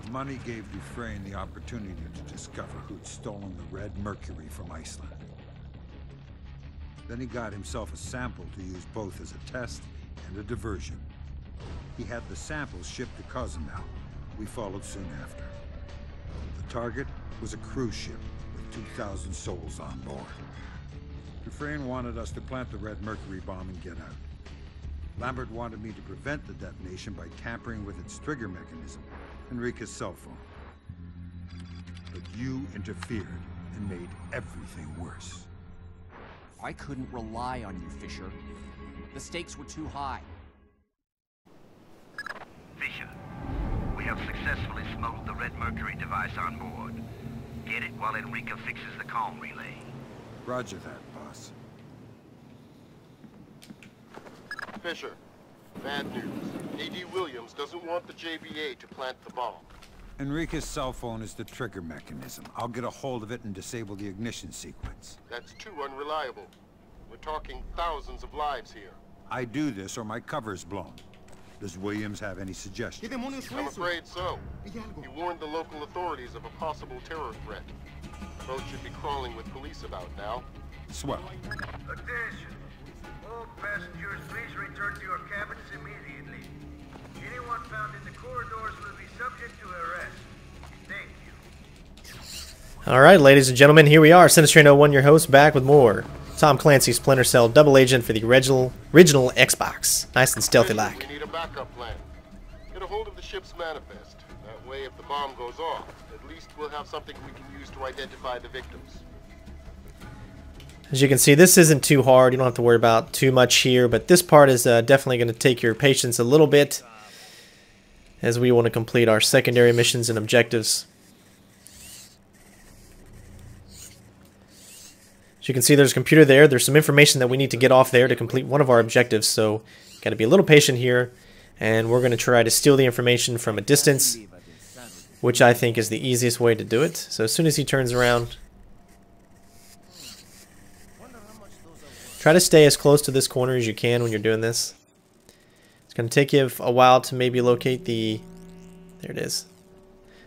The money gave Dufresne the opportunity to discover who'd stolen the Red Mercury from Iceland. Then he got himself a sample to use both as a test and a diversion. He had the samples shipped to Cozumel. We followed soon after. The target was a cruise ship with 2,000 souls on board. Dufresne wanted us to plant the Red Mercury bomb and get out. Lambert wanted me to prevent the detonation by tampering with its trigger mechanism, Enrique's cell phone. But you interfered and made everything worse. I couldn't rely on you, Fisher. The stakes were too high. Fisher, we have successfully smuggled the Red Mercury device on board. Get it while Enrique fixes the comm relay. Roger that, boss. Fisher, bad news. A.D. Williams doesn't want the JBA to plant the bomb. Enrique's cell phone is the trigger mechanism. I'll get a hold of it and disable the ignition sequence. That's too unreliable. We're talking thousands of lives here. I do this or my cover's blown. Does Williams have any suggestions? I'm afraid so. He warned the local authorities of a possible terror threat. Boat should be crawling with police about now. Swell. Attention! All passengers, please return to your cabins immediately. Anyone found in the corridors will be subject to arrest. Thank you. Alright, ladies and gentlemen, here we are. Sinistrain01, your host, back with more Tom Clancy's Splinter Cell Double Agent for the original Xbox. Nice and stealthy-like. We need a backup plan. Get a hold of the ship's manifest. That way, if the bomb goes off, at least we'll have something we can use to identify the victims. As you can see, this isn't too hard. You don't have to worry about too much here, but this part is definitely going to take your patience a little bit, as we want to complete our secondary missions and objectives. As you can see, there's a computer there. There's some information that we need to get off there to complete one of our objectives, so got to be a little patient here, and we're going to try to steal the information from a distance, which I think is the easiest way to do it. So as soon as he turns around, try to stay as close to this corner as you can when you're doing this. It's going to take you a while to maybe locate the... There it is.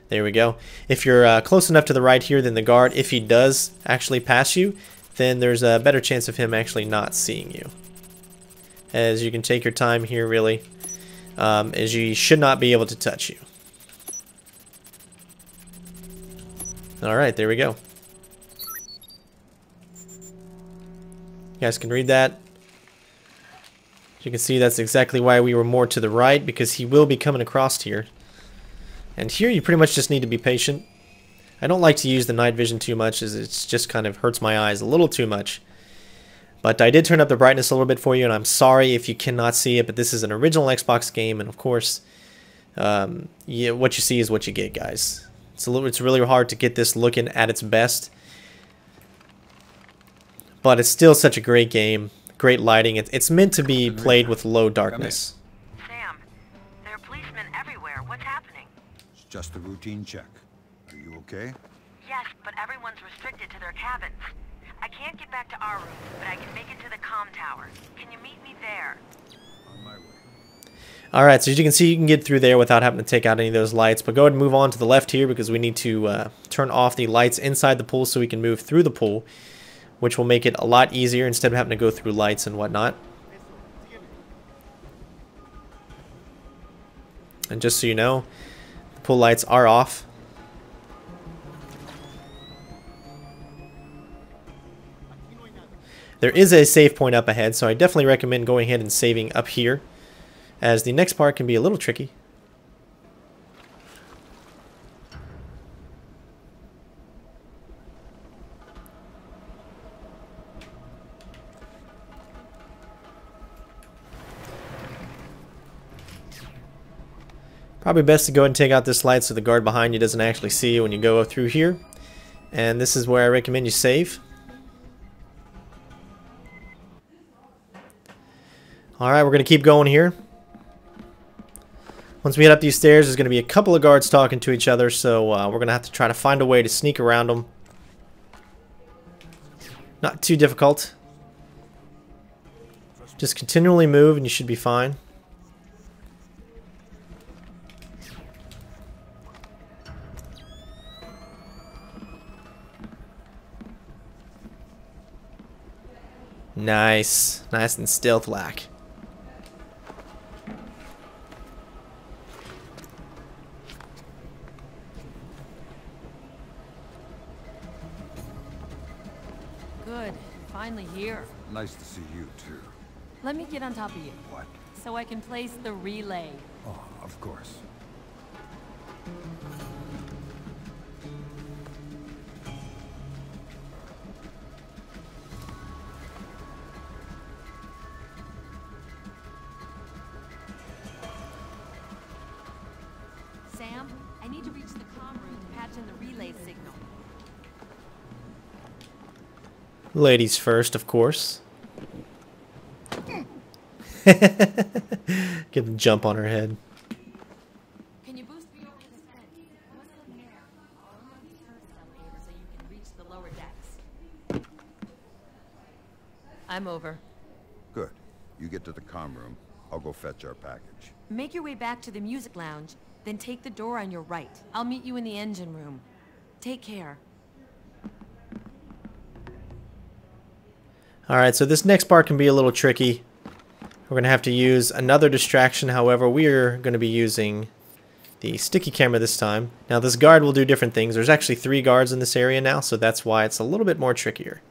There we go. If you're close enough to the right here, then the guard, if he does actually pass you, then there's a better chance of him actually not seeing you. As you can take your time here, really, as you should not be able to touch you. Alright, there we go. You guys can read that. As you can see, that's exactly why we were more to the right, because he will be coming across here. And here you pretty much just need to be patient. I don't like to use the night vision too much, as it just kind of hurts my eyes a little too much. But I did turn up the brightness a little bit for you, and I'm sorry if you cannot see it, but this is an original Xbox game, and of course, yeah, what you see is what you get, guys. It's really hard to get this looking at its best. But it's still such a great game, great lighting. It's meant to be played with low darkness. Sam, there are policemen everywhere. What's happening? It's just a routine check. Are you okay? Yes, but everyone's restricted to their cabins. I can't get back to our room, but I can make it to the comm tower. Can you meet me there? On my way. Alright, so as you can see, you can get through there without having to take out any of those lights. But go ahead and move on to the left here, because we need to turn off the lights inside the pool so we can move through the pool, which will make it a lot easier instead of having to go through lights and whatnot. And just so you know, the pool lights are off. There is a save point up ahead, so I definitely recommend going ahead and saving up here, as the next part can be a little tricky. Probably best to go ahead and take out this light so the guard behind you doesn't actually see you when you go through here. And this is where I recommend you save. Alright, we're going to keep going here. Once we head up these stairs, there's going to be a couple of guards talking to each other, so we're going to have to try to find a way to sneak around them. Not too difficult. Just continually move and you should be fine. Nice. Nice and stealth-like. Good. Finally here. Nice to see you, too. Let me get on top of you, What? so I can place the relay. Oh, of course. Sam, I need to reach the comm room to patch in the relay signal. Ladies first, of course. Get the jump on her head. Can you boost me over this fence? What's in there? I'll run the service elevator so you can reach the lower decks. I'm over. Good. You get to the comm room. I'll go fetch our package. Make your way back to the music lounge, then take the door on your right. I'll meet you in the engine room. Take care. Alright, so this next part can be a little tricky. We're going to have to use another distraction. However, we're going to be using the sticky camera this time. Now, this guard will do different things. There's actually 3 guards in this area now, so that's why it's a little bit more trickier.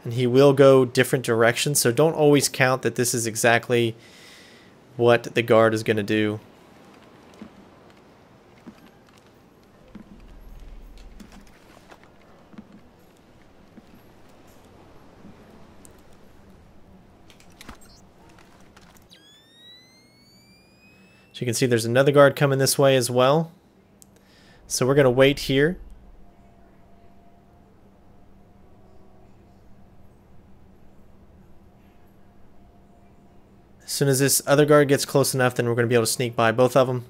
And he will go different directions, so don't always count that this is exactly what the guard is going to do. So you can see there's another guard coming this way as well. So we're going to wait here. As soon as this other guard gets close enough, then we're going to be able to sneak by both of them.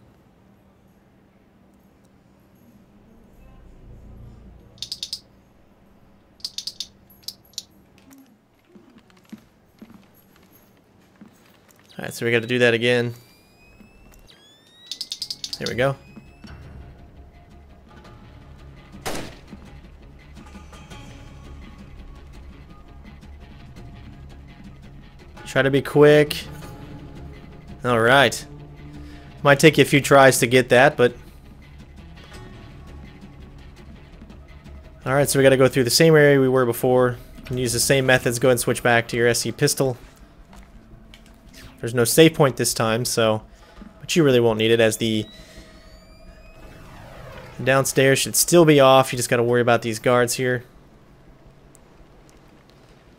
Alright, so we got to do that again. There we go. Try to be quick. Alright. Might take you a few tries to get that, but... Alright, so we gotta go through the same area we were before. You can use the same methods. Go ahead and switch back to your SC pistol. There's no save point this time, so... But you really won't need it, as the... downstairs should still be off. You just gotta worry about these guards here.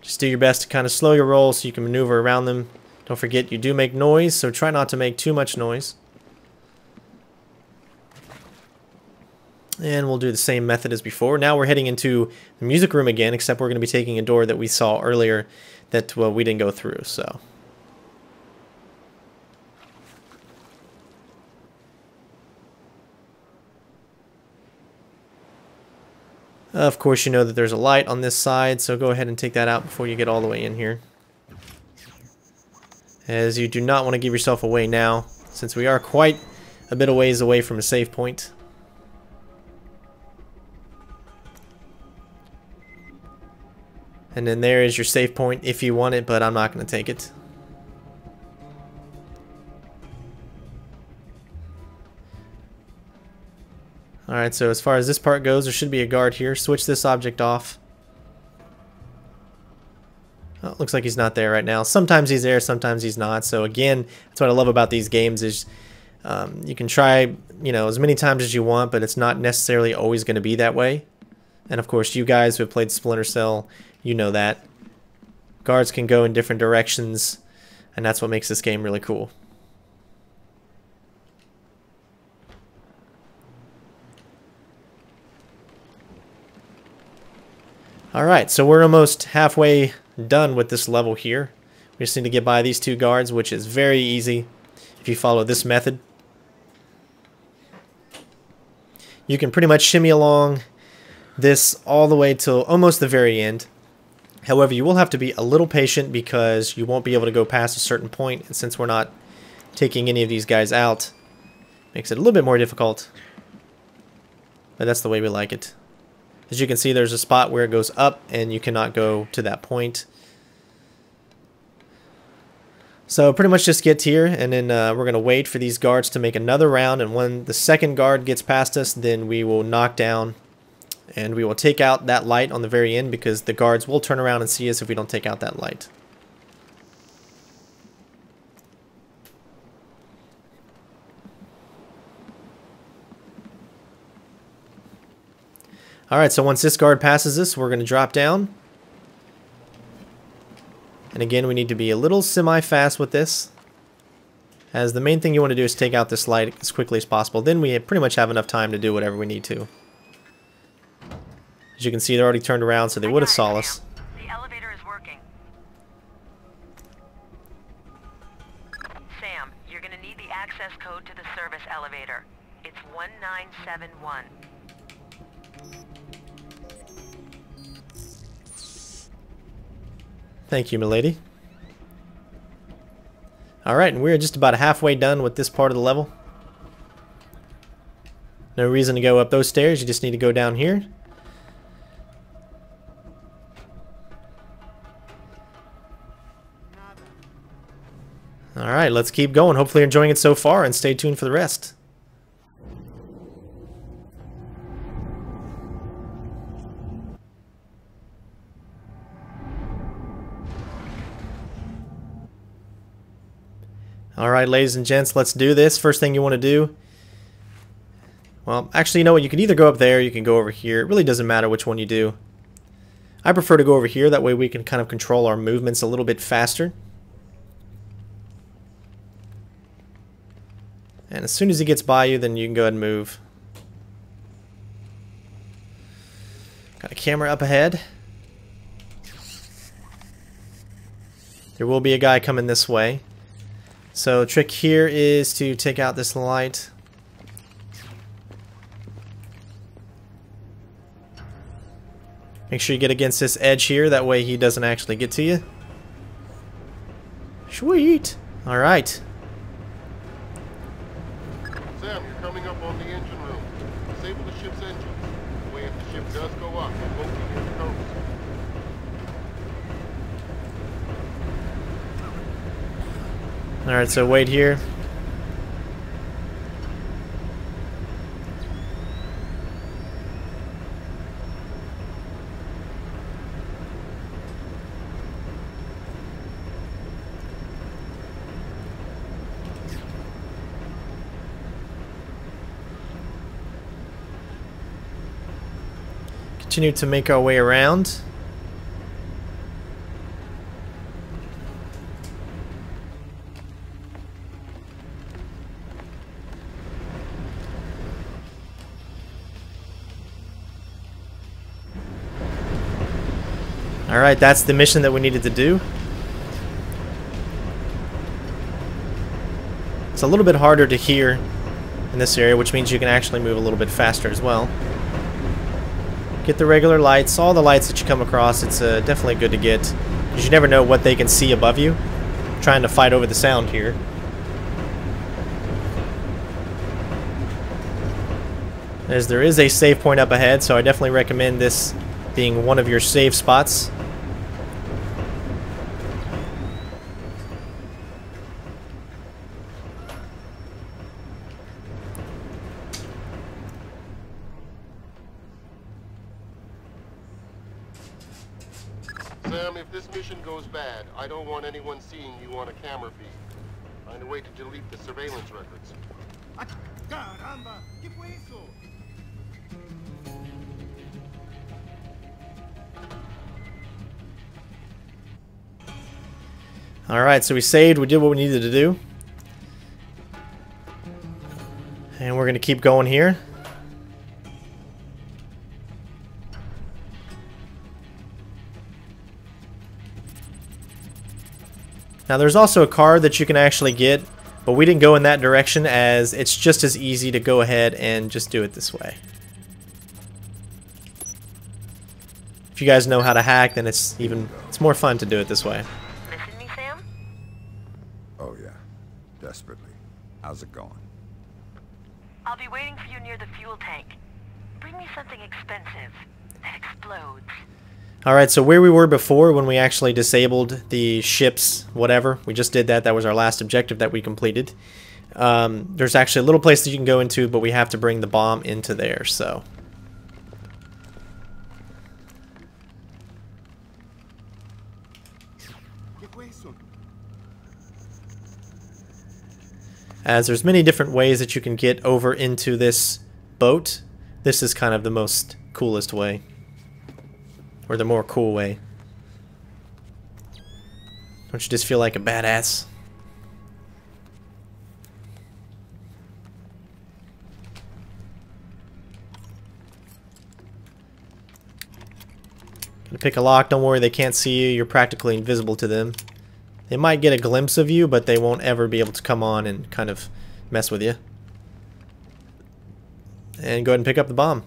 Just do your best to kind of slow your roll so you can maneuver around them. Don't forget, you do make noise, so try not to make too much noise. And we'll do the same method as before. Now we're heading into the music room again, except we're going to be taking a door that we saw earlier that we didn't go through, so... Of course, you know that there's a light on this side, so go ahead and take that out before you get all the way in here. As you do not want to give yourself away now, since we are quite a bit of ways away from a save point. And then there is your save point if you want it, but I'm not going to take it. Alright, so as far as this part goes, there should be a guard here. Switch this object off. Oh, looks like he's not there right now. Sometimes he's there, sometimes he's not. So again, that's what I love about these games is you can try, you know, as many times as you want, but it's not necessarily always going to be that way. And of course, you guys who have played Splinter Cell, you know that. Guards can go in different directions, and that's what makes this game really cool. Alright, so we're almost halfway done with this level here. We just need to get by these 2 guards, which is very easy if you follow this method. You can pretty much shimmy along this all the way till almost the very end. However, you will have to be a little patient because you won't be able to go past a certain point, and since we're not taking any of these guys out, it makes it a little bit more difficult. But that's the way we like it. As you can see, there's a spot where it goes up and you cannot go to that point. So pretty much just get here, and then we're going to wait for these guards to make another round, and when the second guard gets past us, then we will knock down and we will take out that light on the very end, because the guards will turn around and see us if we don't take out that light. Alright, so once this guard passes us, we're going to drop down. And again, we need to be a little semi-fast with this, as the main thing you want to do is take out this light as quickly as possible. Then we pretty much have enough time to do whatever we need to. As you can see, they're already turned around, so they would have saw us. The elevator is working. Sam, you're going to need the access code to the service elevator. It's 1971. Thank you, milady. Alright, and we're just about halfway done with this part of the level. No reason to go up those stairs, you just need to go down here. Alright, let's keep going. Hopefully you're enjoying it so far, and stay tuned for the rest. Alright, ladies and gents, let's do this. First thing you want to do... Well, actually, you know what? You can either go up there, you can go over here. It really doesn't matter which one you do. I prefer to go over here. That way we can kind of control our movements a little bit faster. And as soon as he gets by you, then you can go ahead and move. Got a camera up ahead. There will be a guy coming this way. So trick here is to take out this light. Make sure you get against this edge here, that way he doesn't actually get to you. Sweet! Alright. Sam, you're coming up on the engine room. Disable the ship's engines. That way if the ship does go up, it won't be near the coast. Alright, so wait here. Continue to make our way around. Alright, that's the mission that we needed to do. It's a little bit harder to hear in this area, which means you can actually move a little bit faster as well. Get the regular lights, all the lights that you come across. It's definitely good to get, because you never know what they can see above you. I'm trying to fight over the sound here. As there is a save point up ahead, so I definitely recommend this being one of your save spots. Sam, if this mission goes bad, I don't want anyone seeing you on a camera feed. Find a way to delete the surveillance records. Caramba! ¿Qué fue eso? Alright, so we saved, we did what we needed to do. And we're going to keep going here. Now there's also a card that you can actually get, but we didn't go in that direction, as it's just as easy to go ahead and just do it this way. If you guys know how to hack, then it's more fun to do it this way. Missing me, Sam? Oh yeah, desperately. How's it going? I'll be waiting for you near the fuel tank. Bring me something expensive. that explodes. Alright, so where we were before when we actually disabled the ships, whatever, we just did that. That was our last objective that we completed. There's actually a little place that you can go into, but we have to bring the bomb into there, so... As there's many different ways that you can get over into this boat, this is kind of the most coolest way. Or the more cool way. Don't you just feel like a badass? Gonna pick a lock, don't worry, they can't see you, you're practically invisible to them. They might get a glimpse of you, but they won't ever be able to come on and kind of mess with you. And go ahead and pick up the bomb.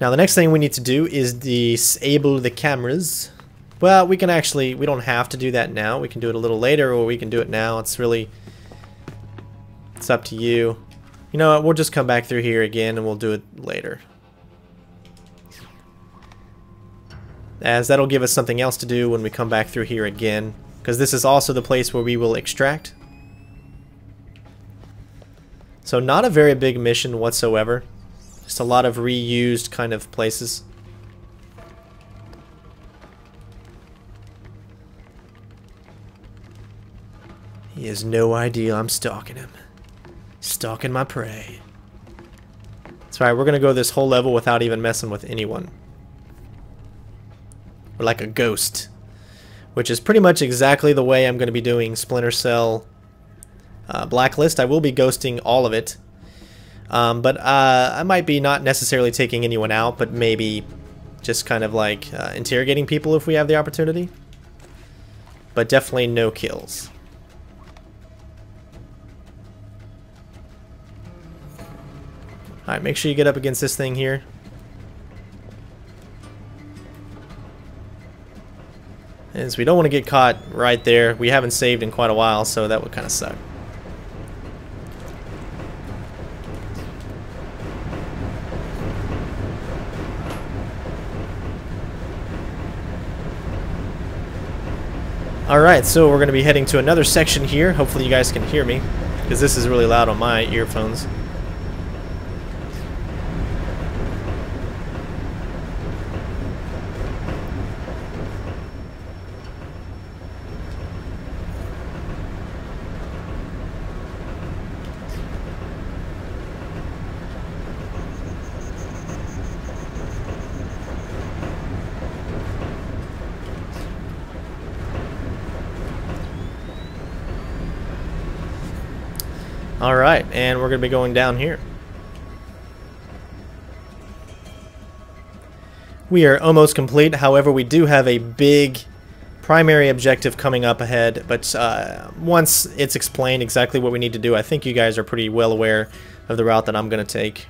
Now the next thing we need to do is disable the cameras. Well, we can actually, we don't have to do that now. We can do it a little later, or we can do it now. It's really, it's up to you. You know what, we'll just come back through here again and we'll do it later. As that'll give us something else to do when we come back through here again. Because this is also the place where we will extract. So not a very big mission whatsoever. Just a lot of reused kind of places. He has no idea I'm stalking him. Stalking my prey. That's right, we're gonna go this whole level without even messing with anyone. We're like a ghost. Which is pretty much exactly the way I'm gonna be doing Splinter Cell Blacklist. I will be ghosting all of it. But I might be not necessarily taking anyone out, but maybe just kind of like interrogating people if we have the opportunity. But definitely no kills. Alright, make sure you get up against this thing here. And so we don't want to get caught right there. We haven't saved in quite a while, so that would kind of suck. Alright, so we're going to be heading to another section here. Hopefully you guys can hear me, because this is really loud on my earphones. Alright, and we're going to be going down here. We are almost complete, however we do have a big primary objective coming up ahead, but once it's explained exactly what we need to do, I think you guys are pretty well aware of the route that I'm going to take.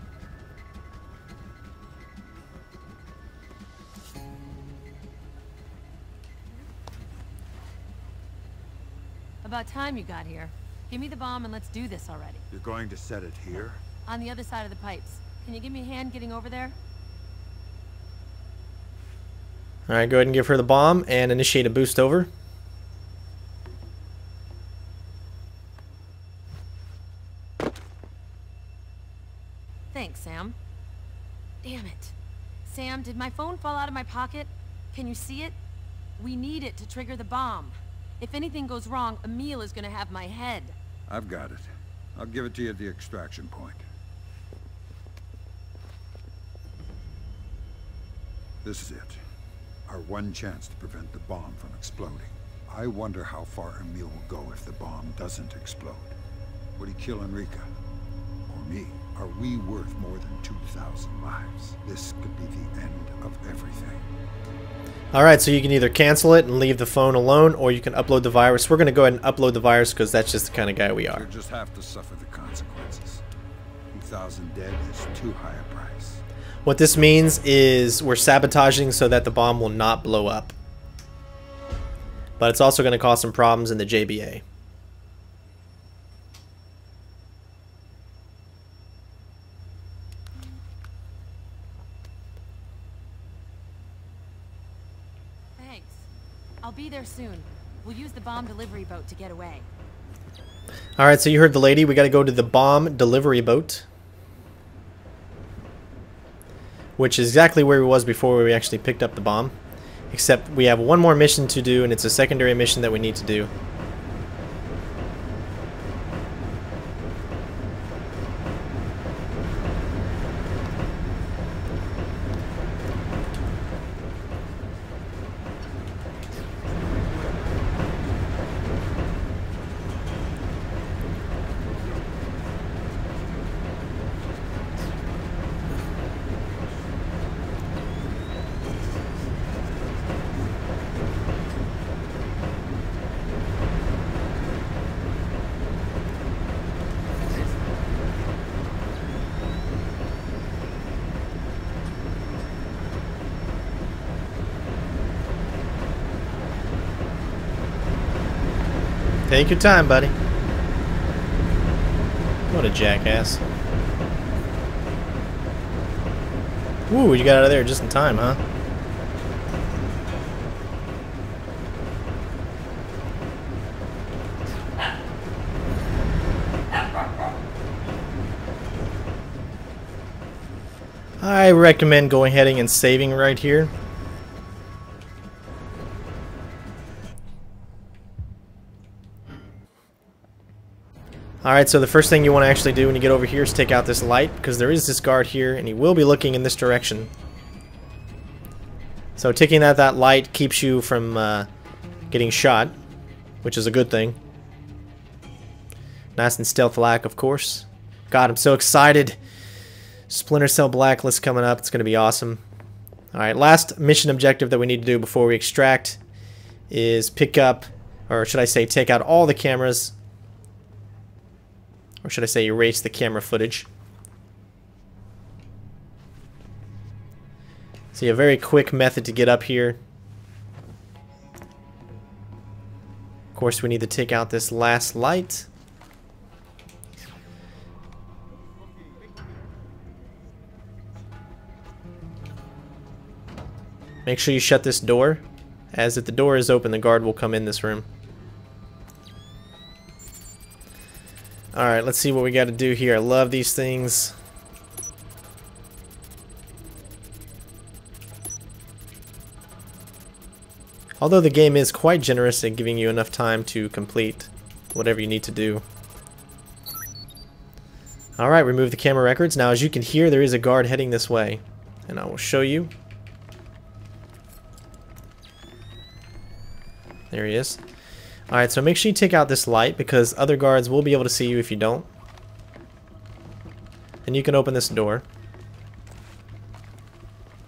About time you got here. Give me the bomb and let's do this already. You're going to set it here? On the other side of the pipes. Can you give me a hand getting over there? Alright, go ahead and give her the bomb and initiate a boost over. Thanks, Sam. Damn it. Sam, did my phone fall out of my pocket? Can you see it? We need it to trigger the bomb. If anything goes wrong, Emil is gonna have my head. I've got it. I'll give it to you at the extraction point. This is it. Our one chance to prevent the bomb from exploding. I wonder how far Emil will go if the bomb doesn't explode. Would he kill Enrica? Or me? Are we worth more than 2,000 lives? This could be the end of everything. Alright, so you can either cancel it and leave the phone alone, or you can upload the virus. We're going to go ahead and upload the virus because that's just the kind of guy we are. You'll just have to suffer the consequences. 2,000 dead is too high a price. What this means is we're sabotaging so that the bomb will not blow up. But it's also going to cause some problems in the JBA. I'll be there soon. We'll use the bomb delivery boat to get away. Alright, so you heard the lady. We gotta go to the bomb delivery boat. Which is exactly where we was before we actually picked up the bomb. Except we have one more mission to do, and it's a secondary mission that we need to do. Take your time, buddy. What a jackass. Ooh, you got out of there just in time, huh? I recommend going ahead and saving right here. Alright, so the first thing you want to actually do when you get over here is take out this light, because there is this guard here, and he will be looking in this direction. So taking out that light keeps you from getting shot, which is a good thing. Nice and stealth-like, of course. God, I'm so excited. Splinter Cell Blacklist coming up. It's going to be awesome. Alright, last mission objective that we need to do before we extract is pick up, or should I say take out all the cameras. Or should I say erase the camera footage. See, a very quick method to get up here. Of course, we need to take out this last light. Make sure you shut this door, as if the door is open, the guard will come in this room. Alright, let's see what we got to do here. I love these things. Although the game is quite generous at giving you enough time to complete whatever you need to do. Alright, remove the camera records. Now, as you can hear, there is a guard heading this way. And I will show you. There he is. Alright, so make sure you take out this light, because other guards will be able to see you if you don't. And you can open this door.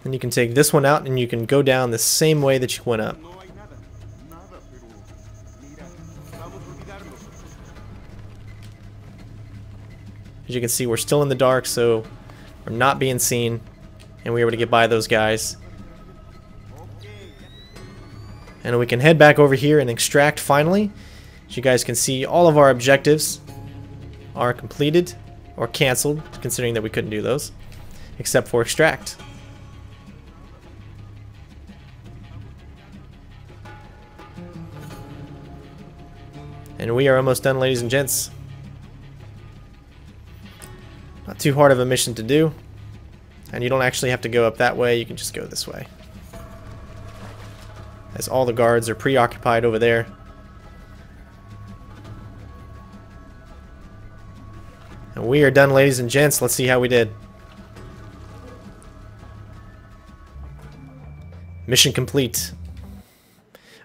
And you can take this one out, and you can go down the same way that you went up. As you can see, we're still in the dark, so we're not being seen. And we were able to get by those guys. And we can head back over here and extract finally. As you guys can see, all of our objectives are completed or canceled, considering that we couldn't do those, except for extract. And we are almost done, ladies and gents. Not too hard of a mission to do. And you don't actually have to go up that way, you can just go this way. As all the guards are preoccupied over there. And we are done, ladies and gents. Let's see how we did. Mission complete.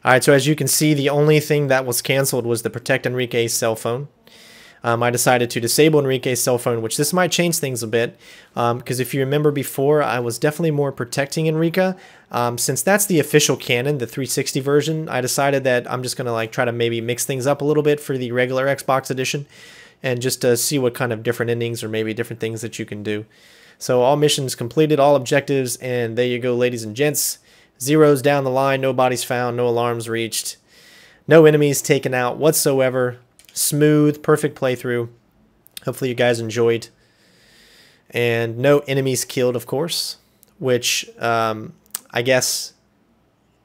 Alright, so as you can see, the only thing that was canceled was the Protect Enrique's cell phone. I decided to disable Enrique's cell phone, which this might change things a bit, because if you remember before, I was definitely more protecting Enrique. Since that's the official canon, the 360 version, I decided that I'm just going to try to maybe mix things up a little bit for the regular Xbox edition, and just to see what kind of different endings or maybe different things that you can do. So all missions completed, all objectives, and there you go, ladies and gents. Zeros down the line, no bodies found, no alarms reached, no enemies taken out whatsoever. Smooth, perfect playthrough. Hopefully you guys enjoyed. And no enemies killed, of course, which I guess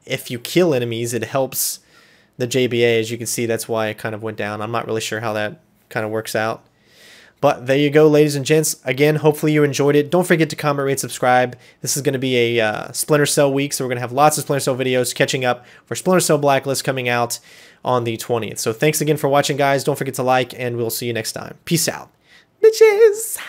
if you kill enemies, it helps the JBA. As you can see, that's why it kind of went down. I'm not really sure how that kind of works out. But there you go, ladies and gents. Again, hopefully you enjoyed it. Don't forget to comment, rate, subscribe. This is going to be a Splinter Cell week, so we're going to have lots of Splinter Cell videos catching up for Splinter Cell Blacklist coming out on the 20th. So thanks again for watching, guys. Don't forget to like, and we'll see you next time. Peace out, bitches.